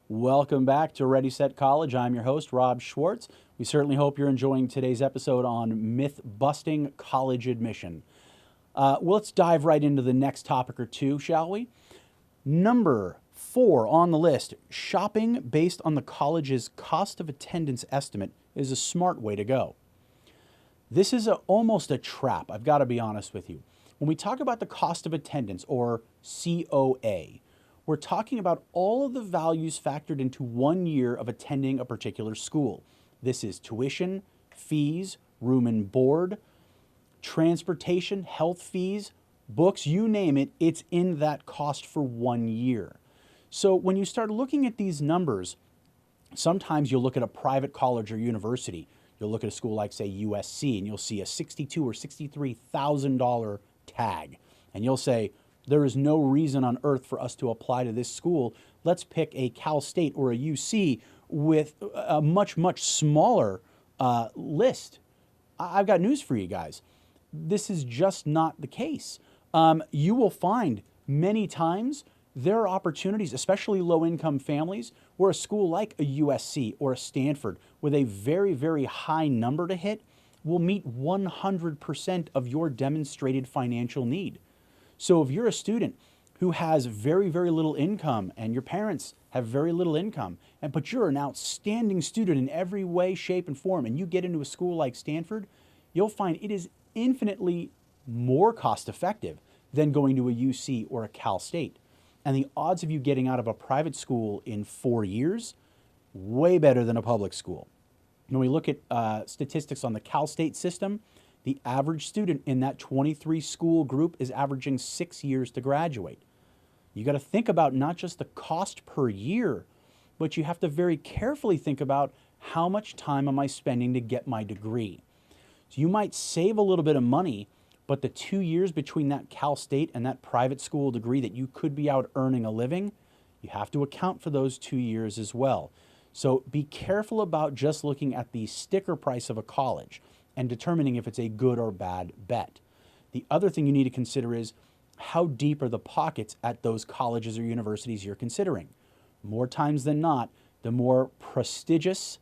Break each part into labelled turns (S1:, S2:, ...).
S1: Welcome back to Ready Set College. I'm your host, Rob Schwartz. We certainly hope you're enjoying today's episode on myth busting college admission. Let's dive right into the next topic or two, shall we? Number 4 on the list, shopping based on the college's cost of attendance estimate is a smart way to go. This is almost a trap, I've got to be honest with you. When we talk about the cost of attendance, or COA, we're talking about all of the values factored into 1 year of attending a particular school. This is tuition, fees, room and board, transportation, health fees, books, you name it, it's in that cost for 1 year. So when you start looking at these numbers, sometimes you'll look at a private college or university. You'll look at a school like, say, USC, and you'll see a $62,000 or $63,000 tag. And you'll say, there is no reason on earth for us to apply to this school. Let's pick a Cal State or a UC with a much, much smaller list. I've got news for you guys. This is just not the case. You will find many times there are opportunities, especially low-income families, where a school like a USC or a Stanford with a very, very high number to hit will meet 100% of your demonstrated financial need. So if you're a student who has very, very little income and your parents have very little income, but you're an outstanding student in every way, shape, and form, and you get into a school like Stanford, you'll find it is infinitely more cost effective than going to a UC or a Cal State. And the odds of you getting out of a private school in 4 years, way better than a public school. When we look at statistics on the Cal State system, the average student in that 23 school group is averaging 6 years to graduate. You got to think about not just the cost per year, but you have to very carefully think about how much time am I spending to get my degree. So you might save a little bit of money, but the 2 years between that Cal State and that private school degree that you could be out earning a living, you have to account for those 2 years as well. So be careful about just looking at the sticker price of a college and determining if it's a good or bad bet. The other thing you need to consider is how deep are the pockets at those colleges or universities you're considering. More times than not, the more prestigious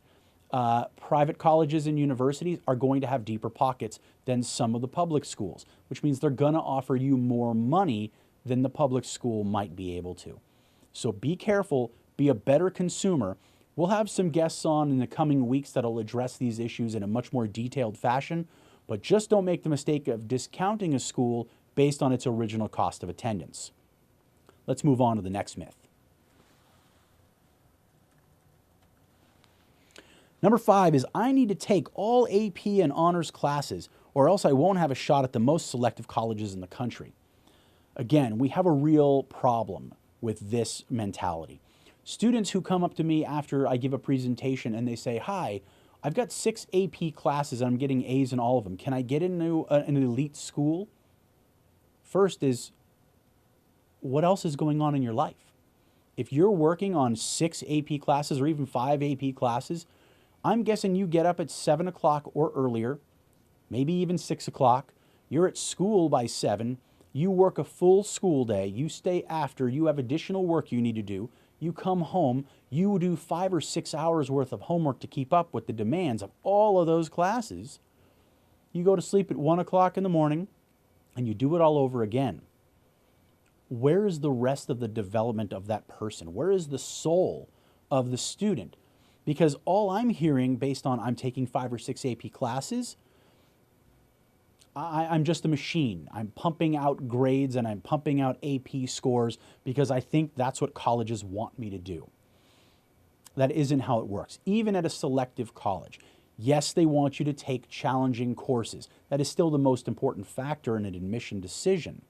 S1: private colleges and universities are going to have deeper pockets than some of the public schools, which means they're going to offer you more money than the public school might be able to. So be careful, be a better consumer. We'll have some guests on in the coming weeks that'll address these issues in a much more detailed fashion, but just don't make the mistake of discounting a school based on its original cost of attendance. Let's move on to the next myth. Number 5 is I need to take all AP and honors classes or else I won't have a shot at the most selective colleges in the country. Again, we have a real problem with this mentality. Students who come up to me after I give a presentation and they say, hi, I've got 6 AP classes and I'm getting A's in all of them. Can I get into an elite school? First is, what else is going on in your life? If you're working on 6 AP classes or even 5 AP classes, I'm guessing you get up at 7 o'clock or earlier, maybe even 6 o'clock. You're at school by 7. You work a full school day. You stay after. You have additional work you need to do. You come home, you do 5 or 6 hours worth of homework to keep up with the demands of all of those classes. You go to sleep at 1 o'clock in the morning and you do it all over again. Where is the rest of the development of that person? Where is the soul of the student? Because all I'm hearing based on I'm taking 5 or 6 AP classes, I'm just a machine. I'm pumping out grades and I'm pumping out AP scores because I think that's what colleges want me to do. That isn't how it works. Even at a selective college, yes, they want you to take challenging courses. That is still the most important factor in an admission decision.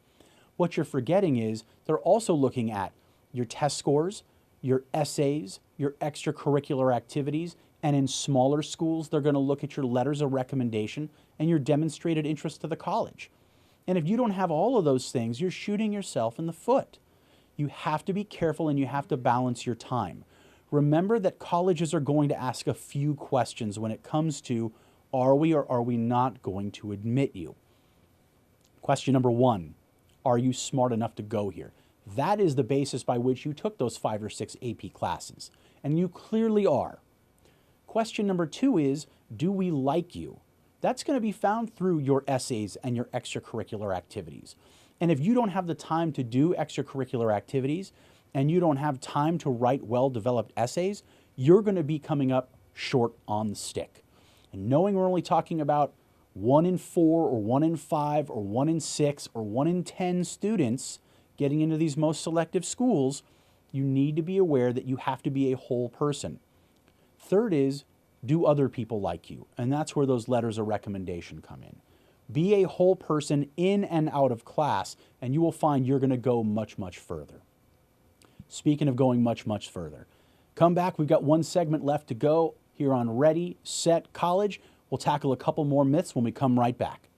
S1: What you're forgetting is they're also looking at your test scores, your essays, your extracurricular activities, and in smaller schools, they're going to look at your letters of recommendation and your demonstrated interest to the college. And if you don't have all of those things, you're shooting yourself in the foot. You have to be careful and you have to balance your time. Remember that colleges are going to ask a few questions when it comes to, are we or are we not going to admit you? Question number 1, are you smart enough to go here? That is the basis by which you took those 5 or 6 AP classes, and you clearly are. Question number 2 is, do we like you? That's going to be found through your essays and your extracurricular activities. And if you don't have the time to do extracurricular activities and you don't have time to write well-developed essays, you're going to be coming up short on the stick. And knowing we're only talking about 1 in 4 or 1 in 5 or 1 in 6 or 1 in 10 students getting into these most selective schools, you need to be aware that you have to be a whole person. Third is, do other people like you? And that's where those letters of recommendation come in. Be a whole person in and out of class, and you will find you're going to go much, much further. Speaking of going much, much further, come back. We've got one segment left to go here on Ready, Set, College. We'll tackle a couple more myths when we come right back.